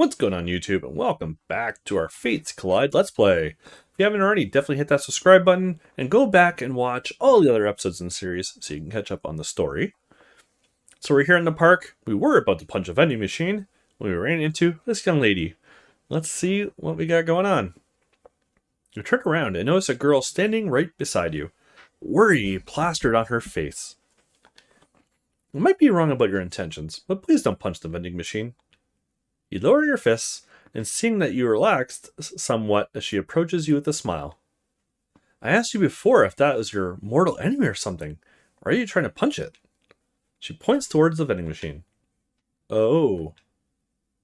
What's going on YouTube, and welcome back to our Fates Collide Let's Play. If you haven't already, definitely hit that subscribe button and go back and watch all the other episodes in the series so you can catch up on the story. So we're here in the park. We were about to punch a vending machine when we ran into this young lady. Let's see what we got going on. You turn around and notice a girl standing right beside you, worry plastered on her face. You might be wrong about your intentions, but please don't punch the vending machine. You lower your fists, and seeing that you relaxed somewhat as she approaches you with a smile. I asked you before if that was your mortal enemy or something. Or are you trying to punch it? She points towards the vending machine. Oh.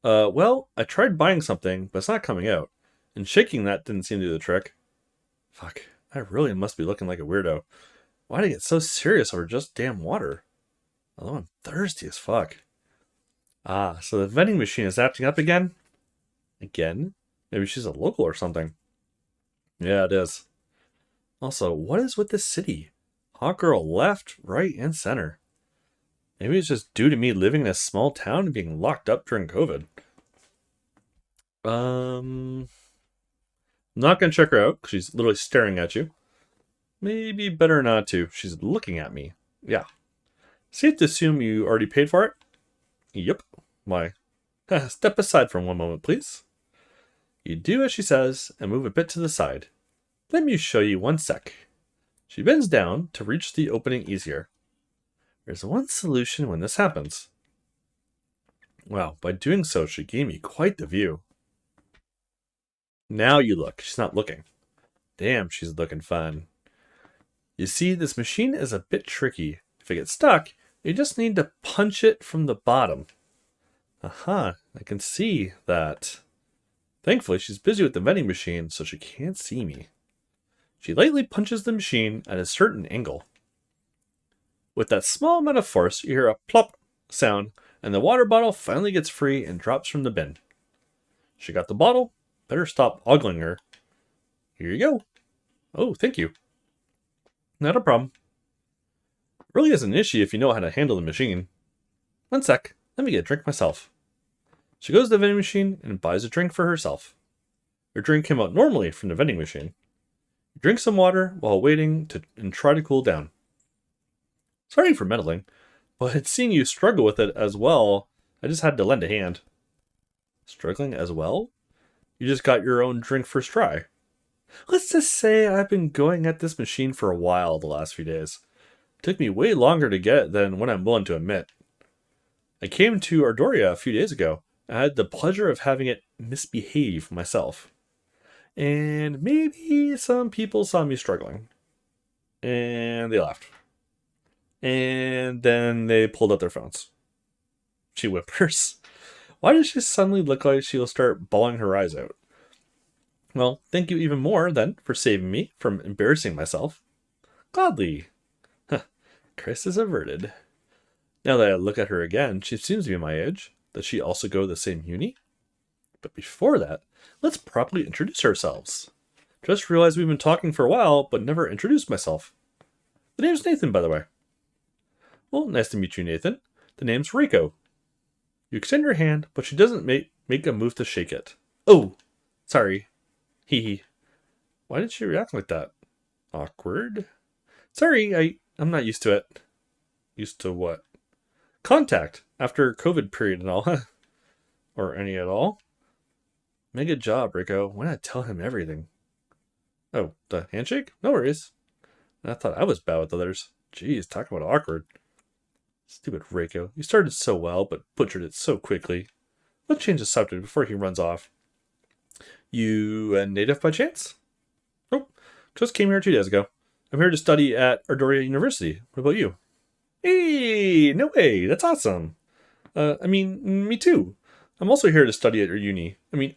Well, I tried buying something, but it's not coming out. And shaking that didn't seem to do the trick. Fuck, I really must be looking like a weirdo. Why'd I get so serious over just damn water? Although I'm thirsty as fuck. Ah, so the vending machine is acting up again? Again? Maybe she's a local or something. Yeah, it is. Also, what is with this city? Hot girl left, right, and center. Maybe it's just due to me living in a small town and being locked up during COVID. I'm not gonna check her out, because she's literally staring at you. Maybe better not to. She's looking at me. Yeah. Safe to assume you already paid for it? Yep. Why? Step aside for one moment, please. You do as she says and move a bit to the side. Let me show you one sec. She bends down to reach the opening easier. There's one solution when this happens. Wow, by doing so, she gave me quite the view. Now you look. She's not looking. Damn, she's looking fun. You see, this machine is a bit tricky. If it gets stuck, you just need to punch it from the bottom. Aha, I can see that. Thankfully, she's busy with the vending machine, so she can't see me. She lightly punches the machine at a certain angle. With that small amount of force, you hear a plop sound, and the water bottle finally gets free and drops from the bin. She got the bottle. Better stop ogling her. Here you go. Oh, thank you. Not a problem. Really is an issue if you know how to handle the machine. One sec, let me get a drink myself. She goes to the vending machine and buys a drink for herself. Her drink came out normally from the vending machine. You drink some water while waiting and try to cool down. Sorry for meddling, but seeing you struggle with it as well, I just had to lend a hand. Struggling as well? You just got your own drink first try. Let's just say I've been going at this machine for a while the last few days. It took me way longer to get it than what I'm willing to admit. I came to Ardoria a few days ago. I had the pleasure of having it misbehave myself. And maybe some people saw me struggling. And they laughed. And then they pulled out their phones. She whimpers. Why does she suddenly look like she'll start bawling her eyes out? Well, thank you even more, then, for saving me from embarrassing myself. Gladly. Crisis averted. Now that I look at her again, she seems to be my age. Does she also go to the same uni? But before that, let's properly introduce ourselves. Just realized we've been talking for a while, but never introduced myself. The name's Nathan, by the way. Well, nice to meet you, Nathan. The name's Reiko. You extend your hand, but she doesn't make a move to shake it. Oh, sorry. Hee hee. Why did she react like that? Awkward. Sorry, I'm not used to it. Used to what? Contact after COVID period and all. Or any at all. Mega job, Rico. Why not tell him everything? Oh, the handshake? No worries. I thought I was bad with others. Jeez, talk about awkward. Stupid Reiko. You started so well, but butchered it so quickly. Let's change the subject before he runs off. You a native by chance? Oh, just came here 2 days ago. I'm here to study at Ardoria University. What about you? Hey, no way. That's awesome. Me too. I'm also here to study at our uni. And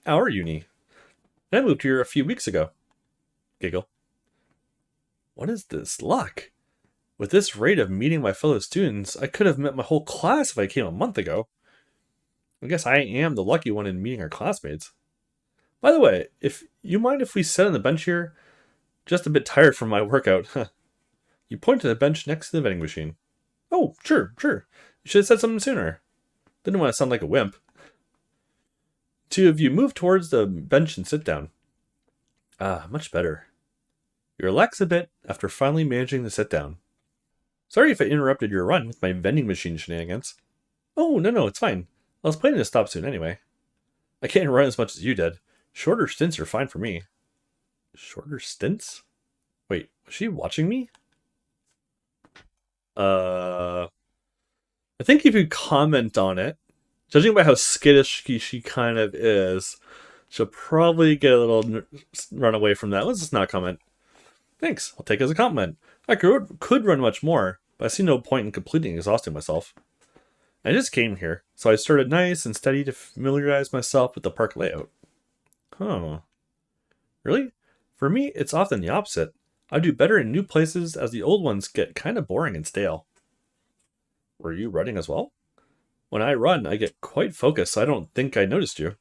I moved here a few weeks ago. Giggle. What is this luck? With this rate of meeting my fellow students, I could have met my whole class if I came a month ago. I guess I am the lucky one in meeting our classmates. By the way, if you mind if we sit on the bench here? Just a bit tired from my workout. You point to the bench next to the vending machine. Oh, sure. You should have said something sooner. Didn't want to sound like a wimp. Two of you move towards the bench and sit down. Ah, much better. You relax a bit after finally managing to sit down. Sorry if I interrupted your run with my vending machine shenanigans. Oh, no, it's fine. I was planning to stop soon anyway. I can't run as much as you did. Shorter stints are fine for me. Shorter stints? Wait, was she watching me? I think if you comment on it, judging by how skittish she kind of is, she'll probably get a little run away from that. Let's just not comment. Thanks, I'll take it as a compliment. I could run much more, but I see no point in completely exhausting myself. I just came here, so I started nice and steady to familiarize myself with the park layout. Huh. Really? For me, it's often the opposite. I do better in new places as the old ones get kind of boring and stale. Were you running as well? When I run, I get quite focused, so I don't think I noticed you.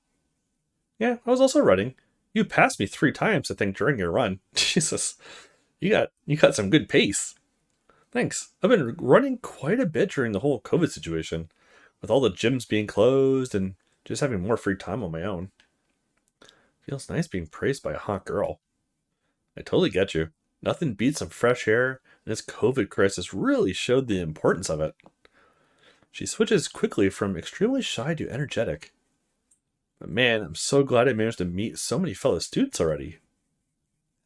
Yeah, I was also running. You passed me 3 times, I think, during your run. Jesus, you got some good pace. Thanks. I've been running quite a bit during the whole COVID situation, with all the gyms being closed and just having more free time on my own. Feels nice being praised by a hot girl. I totally get you. Nothing beats some fresh air, and this COVID crisis really showed the importance of it. She switches quickly from extremely shy to energetic. But man, I'm so glad I managed to meet so many fellow students already.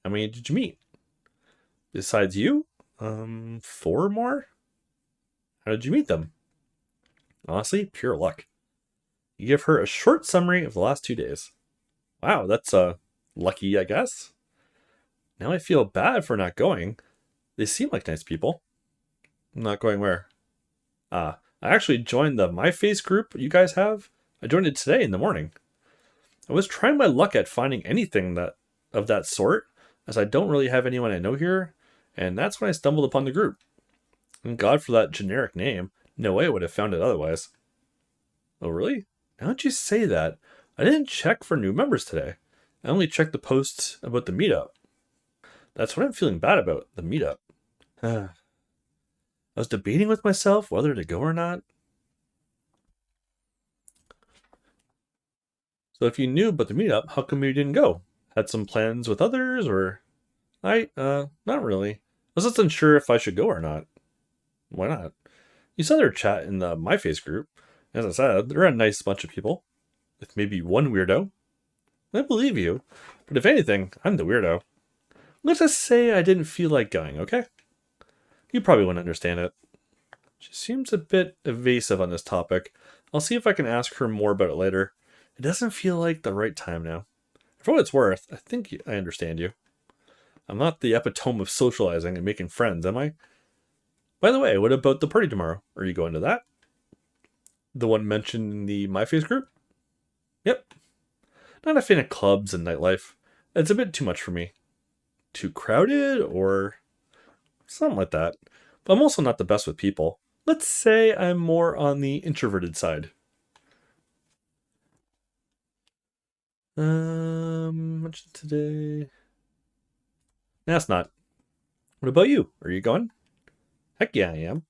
How many did you meet? Besides you? 4 more? How did you meet them? Honestly, pure luck. You give her a short summary of the last 2 days. Wow, that's lucky, I guess. Now I feel bad for not going. They seem like nice people. Not going where? I actually joined the My Face group you guys have. I joined it today in the morning. I was trying my luck at finding anything of that sort, as I don't really have anyone I know here, and that's when I stumbled upon the group. Thank God for that generic name. No way I would have found it otherwise. Oh, really? Now that you say that, I didn't check for new members today. I only checked the posts about the meetup. That's what I'm feeling bad about, the meetup. I was debating with myself whether to go or not. So if you knew about the meetup, how come you didn't go? Had some plans with others, or... not really. I was just unsure if I should go or not. Why not? You saw their chat in the My Face group. As I said, they're a nice bunch of people. With maybe one weirdo. I believe you. But if anything, I'm the weirdo. Let's just say I didn't feel like going, okay? You probably wouldn't understand it. She seems a bit evasive on this topic. I'll see if I can ask her more about it later. It doesn't feel like the right time now. For what it's worth, I think I understand you. I'm not the epitome of socializing and making friends, am I? By the way, what about the party tomorrow? Are you going to that? The one mentioned in the My Face group? Yep. Not a fan of clubs and nightlife. It's a bit too much for me. Too crowded, or something like that. But I'm also not the best with people. Let's say I'm more on the introverted side. Much today? Nah, it's not. What about you? Are you going? Heck yeah, I am.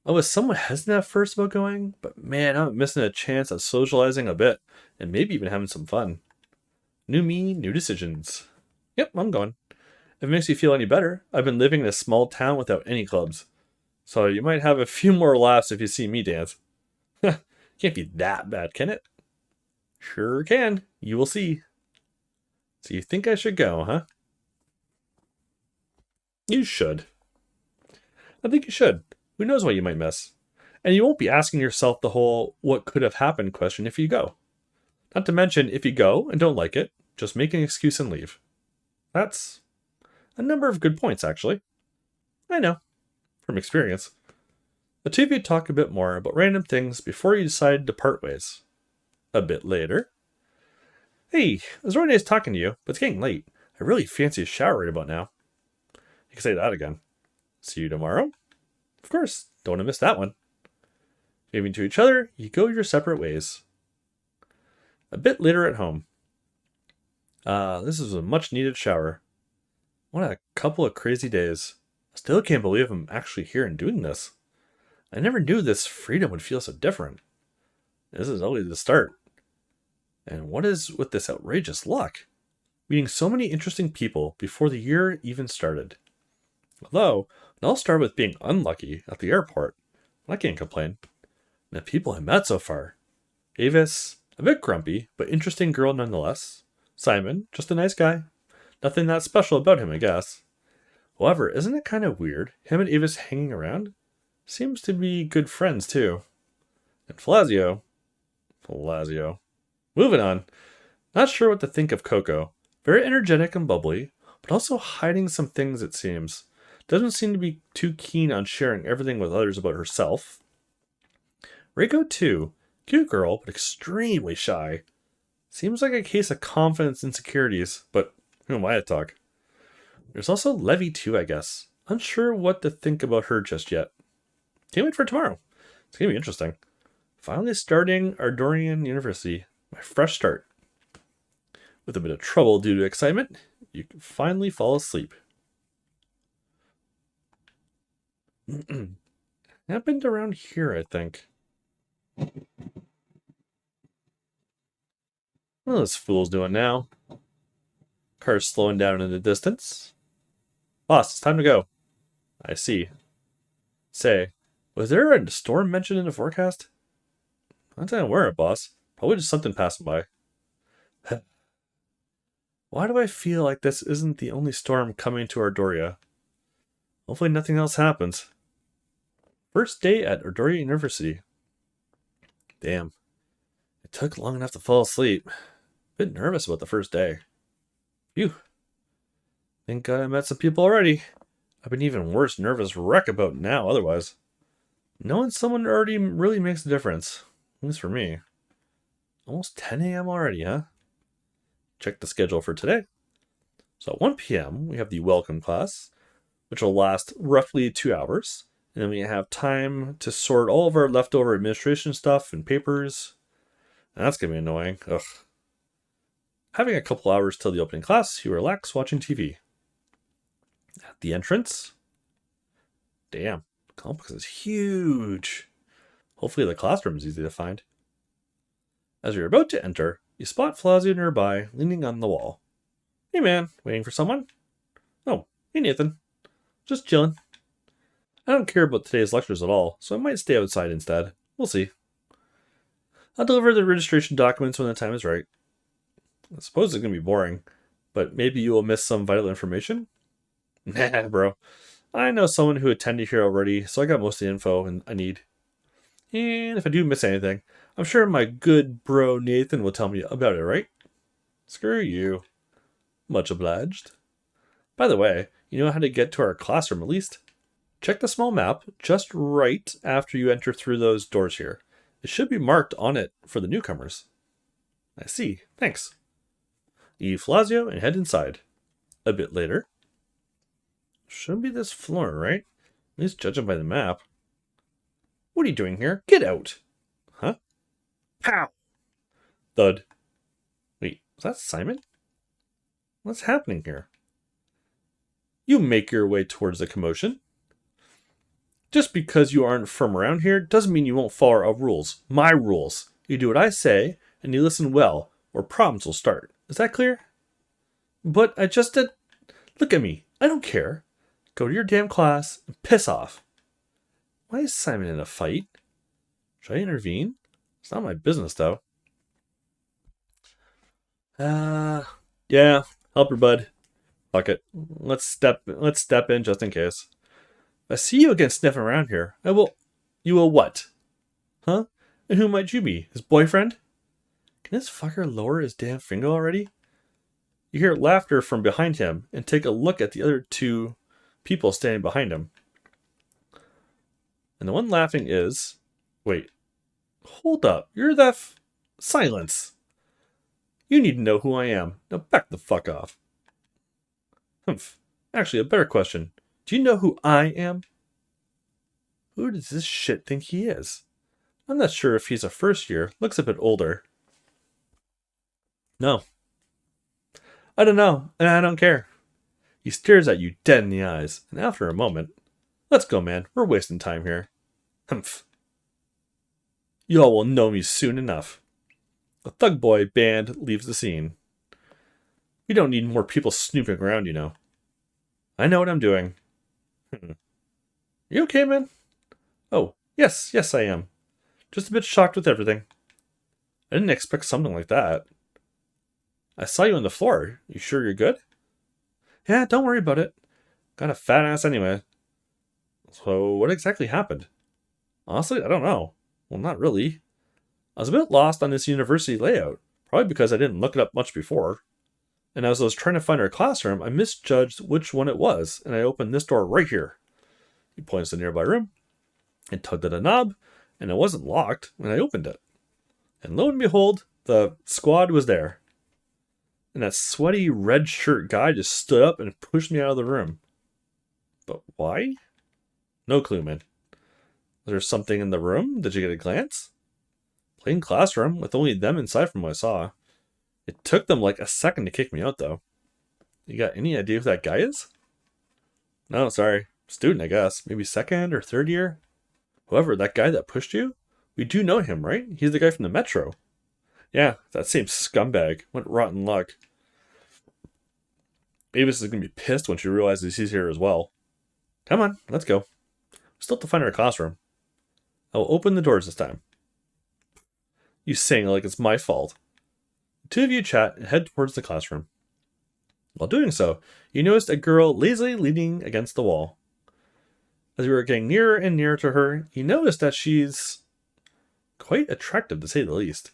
I was somewhat hesitant at first about going, but man, I'm missing a chance at socializing a bit, and maybe even having some fun. New me, new decisions. Yep, I'm going. If it makes you feel any better, I've been living in a small town without any clubs. So you might have a few more laughs if you see me dance. Can't be that bad, can it? Sure can. You will see. So you think I should go, huh? You should. I think you should. Who knows what you might miss? And you won't be asking yourself the whole what could have happened question if you go. Not to mention, if you go and don't like it, just make an excuse and leave. That's a number of good points, actually. I know, from experience. The two of you talk a bit more about random things before you decide to part ways. A bit later. Hey, it was really nice talking to you, but it's getting late. I really fancy a shower right about now. You can say that again. See you tomorrow? Of course, don't want to miss that one. Waving to each other, you go your separate ways. A bit later at home. This is a much needed shower. What a couple of crazy days. I still can't believe I'm actually here and doing this. I never knew this freedom would feel so different. This is only the start. And what is with this outrageous luck? Meeting so many interesting people before the year even started. Although, it all started with being unlucky at the airport. I can't complain. And the people I met so far. Avis, a bit grumpy, but interesting girl nonetheless. Simon, just a nice guy. Nothing that special about him, I guess. However, isn't it kind of weird, him and Avis hanging around? Seems to be good friends, too. And Felazio. Moving on. Not sure what to think of Coco. Very energetic and bubbly, but also hiding some things, it seems. Doesn't seem to be too keen on sharing everything with others about herself. Reiko, too. Cute girl, but extremely shy. Seems like a case of confidence insecurities, but who am I to talk? There's also Levy, too, I guess. Unsure what to think about her just yet. Can't wait for tomorrow. It's going to be interesting. Finally starting Ardorian University. My fresh start. With a bit of trouble due to excitement, you can finally fall asleep. Happened around here, I think. What are those fools doing now? Car's slowing down in the distance. Boss, it's time to go. I see. Say, was there a storm mentioned in the forecast? I'm not aware of, boss. Probably just something passing by. Why do I feel like this isn't the only storm coming to Ardoria? Hopefully nothing else happens. First day at Ardoria University. Damn. It took long enough to fall asleep. Bit nervous about the first day. Phew. Thank God I met some people already. I've been even worse nervous wreck about now otherwise. Knowing someone already really makes a difference. At least for me. Almost 10 a.m. already, huh? Check the schedule for today. So at 1 p.m. we have the welcome class, which will last roughly 2 hours. And then we have time to sort all of our leftover administration stuff and papers. And that's going to be annoying. Ugh. Having a couple hours till the opening class, you relax watching TV. At the entrance. Damn, the complex is huge. Hopefully the classroom is easy to find. As you're about to enter, you spot Felazio nearby, leaning on the wall. Hey man, waiting for someone? Oh, hey Nathan. Just chilling. I don't care about today's lectures at all, so I might stay outside instead. We'll see. I'll deliver the registration documents when the time is right. I suppose it's going to be boring, but maybe you will miss some vital information? Nah, bro. I know someone who attended here already, so I got most of the info I need. And if I do miss anything, I'm sure my good bro Nathan will tell me about it, right? Screw you. Much obliged. By the way, you know how to get to our classroom at least? Check the small map just right after you enter through those doors here. It should be marked on it for the newcomers. I see. Thanks. Leave Felazio and head inside. A bit later. Shouldn't be this floor, right? At least judging by the map. What are you doing here? Get out! Huh? Pow! Thud. Wait, was that Simon? What's happening here? You make your way towards the commotion. Just because you aren't from around here doesn't mean you won't follow our rules. My rules. You do what I say, and you listen well, or problems will start. Is that clear? But I just did... Look at me. I don't care. Go to your damn class and piss off. Why is Simon in a fight? Should I intervene? It's not my business, though. Yeah. Help your bud. Fuck it. Let's step in just in case. If I see you again sniffing around here, I will... You will what? Huh? And who might you be? His boyfriend? Can this fucker lower his damn finger already? You hear laughter from behind him and take a look at the other two people standing behind him. And the one laughing is... Wait. Hold up. You're that... Silence. You need to know who I am. Now back the fuck off. Humph. Actually, a better question. Do you know who I am? Who does this shit think he is? I'm not sure if he's a first year. Looks a bit older. No. I don't know, and I don't care. He stares at you dead in the eyes, and after a moment, let's go, man. We're wasting time here. Humph. You all will know me soon enough. The Thug Boy band leaves the scene. We don't need more people snooping around, you know. I know what I'm doing. You okay, man? Oh, yes, I am. Just a bit shocked with everything. I didn't expect something like that. I saw you on the floor. You sure you're good? Yeah, don't worry about it. Got a fat ass anyway. So, what exactly happened? Honestly, I don't know. Well, not really. I was a bit lost on this university layout, probably because I didn't look it up much before. And as I was trying to find our classroom, I misjudged which one it was, and I opened this door right here. He points to the nearby room, and tugged at a knob, and it wasn't locked when I opened it. And lo and behold, the squad was there. And that sweaty red shirt guy just stood up and pushed me out of the room. But why? No clue, man. Was there something in the room? Did you get a glance? Plain classroom, with only them inside from what I saw. It took them like a second to kick me out, though. You got any idea who that guy is? No, sorry. Student, I guess. Maybe second or third year? However, that guy that pushed you? We do know him, right? He's the guy from the metro. Yeah, that same scumbag. What rotten luck. Avis is going to be pissed when she realizes he's here as well. Come on, let's go. We still have to find our classroom. I will open the doors this time. You saying it like it's my fault. The two of you chat and head towards the classroom. While doing so, you noticed a girl lazily leaning against the wall. As we were getting nearer and nearer to her, you noticed that she's quite attractive, to say the least.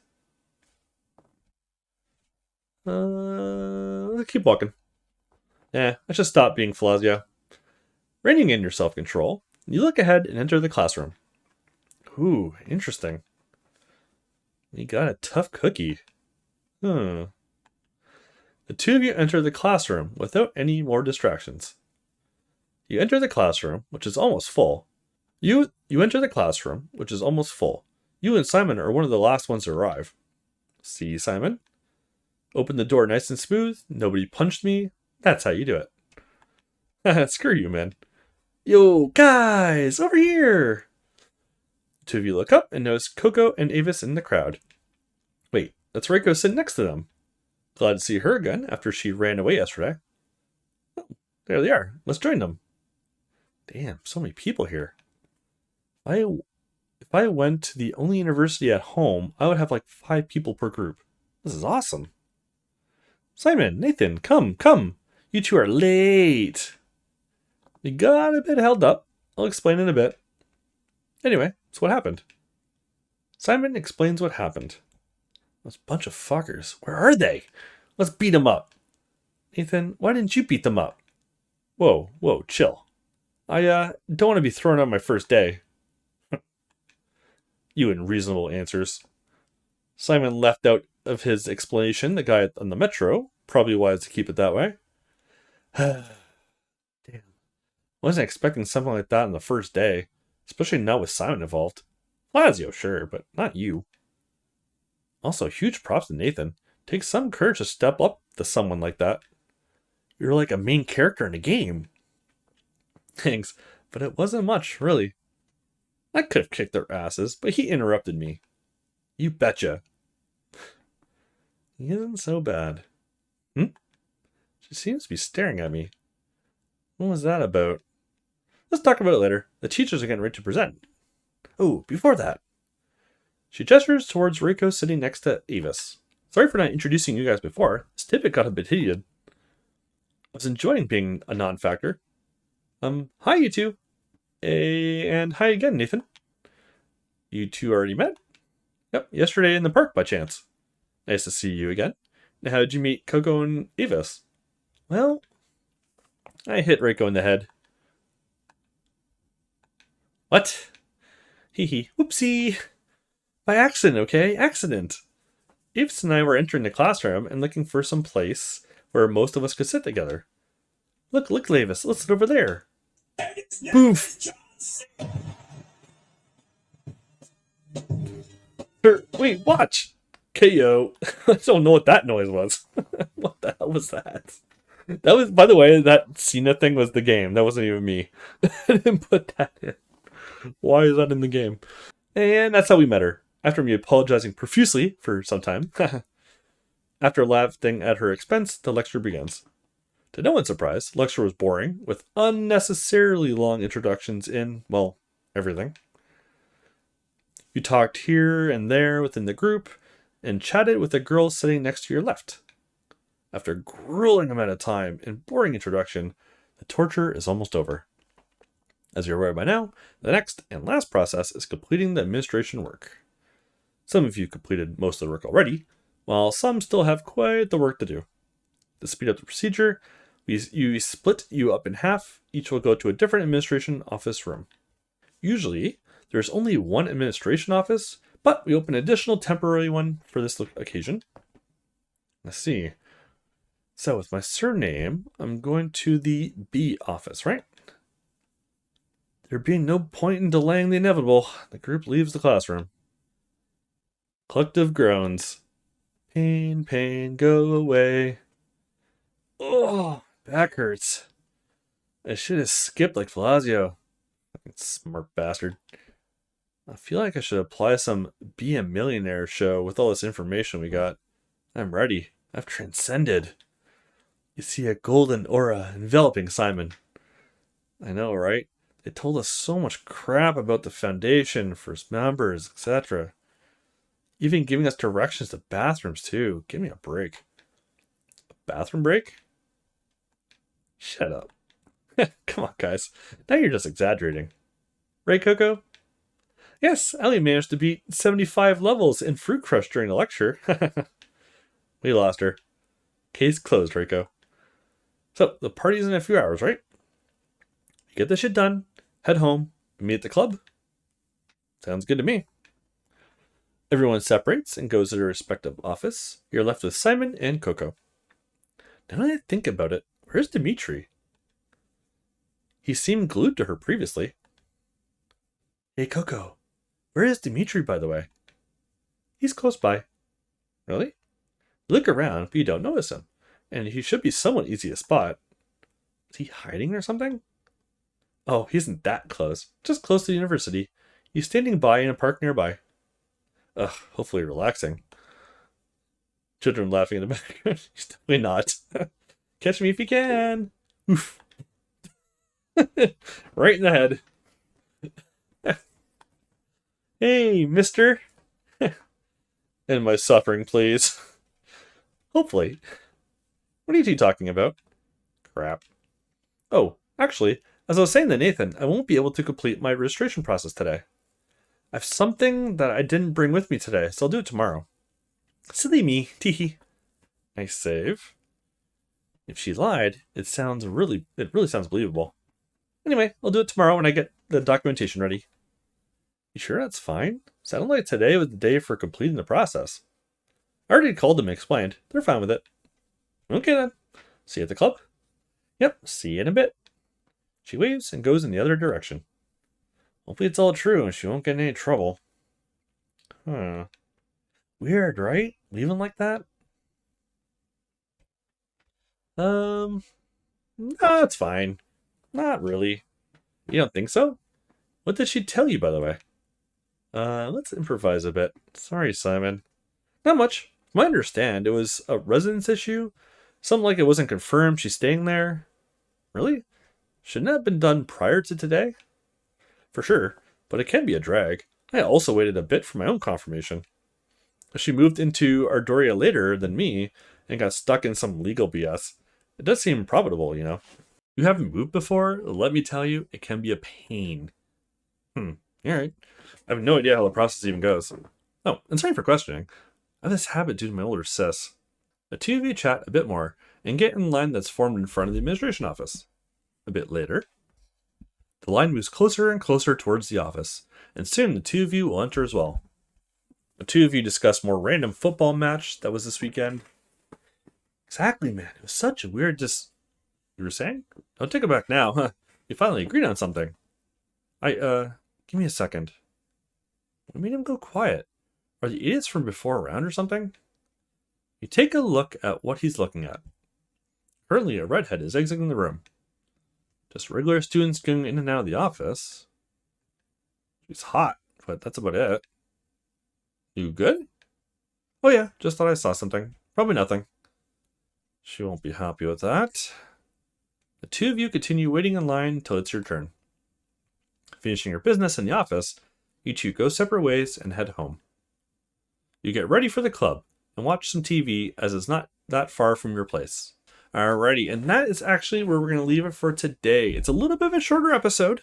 Let's keep walking. I should stop being Felazia. Reining in your self-control, you look ahead and enter the classroom. Ooh, interesting. We got a tough cookie. The two of you enter the classroom without any more distractions. You enter the classroom, which is almost full. You enter the classroom, which is almost full. You and Simon are one of the last ones to arrive. See, Simon? Open the door nice and smooth. Nobody punched me. That's how you do it. Screw you, man. Yo, guys, over here! The two of you look up and notice Coco and Avis in the crowd. Wait, that's Reiko sitting next to them. Glad to see her again after she ran away yesterday. Oh, there they are. Let's join them. Damn, so many people here. If I went to the only university at home, I would have like 5 people per group. This is awesome. Simon, Nathan, come. You two are late. We got a bit held up. I'll explain in a bit. Anyway, so what happened? Simon explains what happened. Those bunch of fuckers. Where are they? Let's beat them up. Nathan, why didn't you beat them up? Whoa, chill. I don't want to be thrown out my first day. You and reasonable answers. Simon left out of his explanation the guy on the metro. Probably wise to keep it that way. Damn. Wasn't expecting something like that on the first day. Especially not with Simon involved. Lazio, sure, but not you. Also, huge props to Nathan. Takes some courage to step up to someone like that. You're like a main character in a game. Thanks, but it wasn't much, really. I could have kicked their asses, but he interrupted me. You betcha. He isn't so bad. She seems to be staring at me. What was that about? Let's talk about it later. The teachers are getting ready to present. Oh, before that. She gestures towards Reiko sitting next to Avis. Sorry for not introducing you guys before. This tidbit got a bit heated. I was enjoying being a non-factor. Hi you two. And hi again, Nathan. You two already met? Yep, yesterday in the park by chance. Nice to see you again. Now, how did you meet Coco and Avis? Well, I hit Reiko in the head. What? Hee. Whoopsie. By accident, okay? Accident. Avis and I were entering the classroom and looking for some place where most of us could sit together. Look, Avis. Let's sit over there. Boof. Wait, watch. KO. I don't know what that noise was. What the hell was that? That was, by the way, that Cena thing was the game. That wasn't even me. I didn't put that in. Why is that in the game? And that's how we met her. After me apologizing profusely for some time, after laughing at her expense, the lecture begins. To no one's surprise, the lecture was boring, with unnecessarily long introductions in, well, everything. You talked here and there within the group, and chatted with the girl sitting next to your left. After a grueling amount of time and boring introduction, the torture is almost over. As you're aware by now, the next and last process is completing the administration work. Some of you completed most of the work already, while some still have quite the work to do. To speed up the procedure, we split you up in half. Each will go to a different administration office room. Usually, there's only one administration office, but we open an additional temporary one for this occasion. Let's see. So with my surname, I'm going to the B office, right? There being no point in delaying the inevitable, the group leaves the classroom. Collective groans. Pain, pain, go away. Oh, back hurts. I should have skipped like Felazio. Fucking smart bastard. I feel like I should apply some Be a Millionaire show with all this information we got. I'm ready. I've transcended. You see a golden aura enveloping Simon. I know, right? They told us so much crap about the foundation, first members, etc. Even giving us directions to bathrooms, too. Give me a break. A bathroom break? Shut up. Come on, guys. Now you're just exaggerating. Right, Coco? Yes, Ellie managed to beat 75 levels in Fruit Crush during the lecture. We lost her. Case closed, Rico. So, the party's in a few hours, right? You get this shit done, head home, and meet at the club? Sounds good to me. Everyone separates and goes to their respective office. You're left with Simon and Coco. Now that I think about it, where's Dimitri? He seemed glued to her previously. Hey, Coco. Where is Dimitri, by the way? He's close by. Really? You look around, but you don't notice him. And he should be somewhat easy to spot. Is he hiding or something? Oh, he isn't that close. Just close to the university. He's standing by in a park nearby. Ugh, hopefully relaxing. Children laughing in the background. He's definitely not. Catch me if you can. Oof. Right in the head. Hey, mister. End my suffering, please. Hopefully. What are you two talking about? Crap. Oh, actually, as I was saying to Nathan, I won't be able to complete my registration process today. I have something that I didn't bring with me today, so I'll do it tomorrow. Silly me, teehee. Nice save. If she lied, it really sounds believable. Anyway, I'll do it tomorrow when I get the documentation ready. You sure that's fine? Sounded like today was the day for completing the process. I already called them and explained. They're fine with it. Okay then. See you at the club? Yep, see you in a bit. She waves and goes in the other direction. Hopefully it's all true and she won't get in any trouble. Huh. Weird, right? Leaving like that? No, it's fine. Not really. You don't think so? What did she tell you, by the way? Let's improvise a bit. Sorry, Simon. Not much. From what I understand, it was a residence issue. Something like it wasn't confirmed she's staying there. Really? Shouldn't that have been done prior to today? For sure, but it can be a drag. I also waited a bit for my own confirmation. She moved into Ardoria later than me and got stuck in some legal BS. It does seem probable, you know. You haven't moved before? Let me tell you, it can be a pain. Alright. I have no idea how the process even goes. Oh, and sorry for questioning. I have this habit due to my older sis. The two of you chat a bit more and get in the line that's formed in front of the administration office. A bit later, the line moves closer and closer towards the office, and soon the two of you will enter as well. The two of you discuss more random football match that was this weekend. Exactly, man. It was such a weird You were saying? Don't take it back now, huh? You finally agreed on something. Give me a second. What made him go quiet? Are the idiots from before around or something? You take a look at what he's looking at. Currently, a redhead is exiting the room. Just regular students going in and out of the office. She's hot, but that's about it. You good? Oh yeah, just thought I saw something. Probably nothing. She won't be happy with that. The two of you continue waiting in line until it's your turn. Finishing your business in the office, you two go separate ways and head home. You get ready for the club and watch some TV as it's not that far from your place. Alrighty, and that is actually where we're going to leave it for today. It's a little bit of a shorter episode,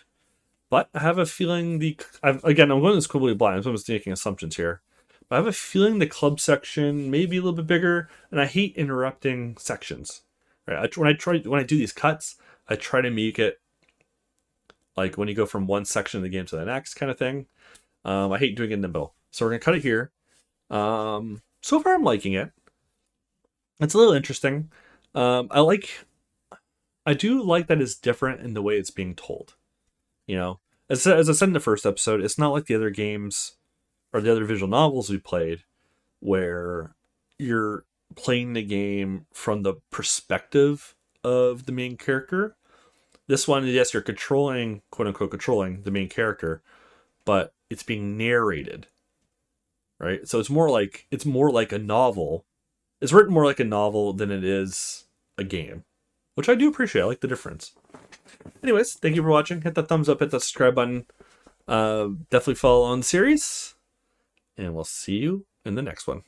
but I have a feeling I'm going this completely blind, so I'm just making assumptions here. But I have a feeling the club section may be a little bit bigger, and I hate interrupting sections. Right? When I do these cuts, I try to make it like when you go from one section of the game to the next kind of thing. I hate doing it in the middle, so we're gonna cut it here. So far, I'm liking it. It's a little interesting. I do like that it's different in the way it's being told. You know, as I said in the first episode, it's not like the other games or the other visual novels we played, where you're playing the game from the perspective of the main character. This one, yes, you're controlling, quote unquote, controlling the main character, but it's being narrated, right? So it's more like a novel. It's written more like a novel than it is a game, which I do appreciate. I like the difference. Anyways, thank you for watching. Hit that thumbs up, hit that subscribe button. Definitely follow on the series, and we'll see you in the next one.